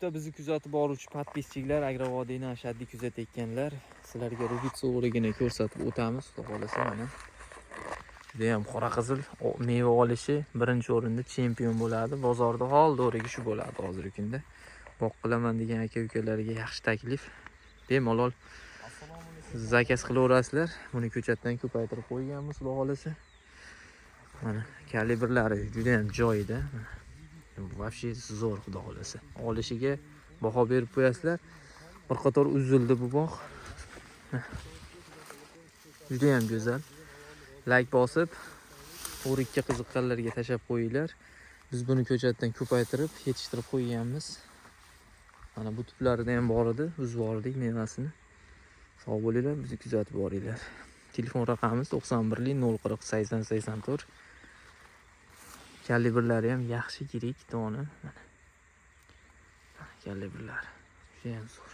Bizni kuzatib boruvchi podpisчиклар, Agrovodiyni ashaddiy kuzatayotganlar, sizlarga rubitsa o'rigini ko'rsatib o'tamiz. Xudo xolasa mana. Juda ham qora qizil meva olishi birinchi o'rinda chempion bo'ladi. Bozorda hol do'rigi shu bo'ladi hozirgi kunda. Boqilaman degan aka-ukalarga yaxshi taklif. Bemalol zakaz qilaverasizlar. Buni ko'chatdan ko'paytirib qo'yganmiz, xudo xolasa. Mana kalibrlari juda ham joyida. Вообще zo'r, xudo xolasa. Olishiga baho berib qo'yasizlar. Bir qator uzildi bu bog'. Juda ham go'zal. Like bosib, o'rikka qiziqqanlarga tashab qo'yinglar. Biz buni ko'chatdan ko'paytirib, yetishtirib qo'yganmiz. Mana bu tuplarida ham bor edi, uzib oldik mevasini. Sog' bo'linglar, bizni kuzatib boringlar. Telefon raqamimiz 91 040 80 84. Kalibrlari ham yaxshi, yirik dona. Kalibrlar juda ham zo'r.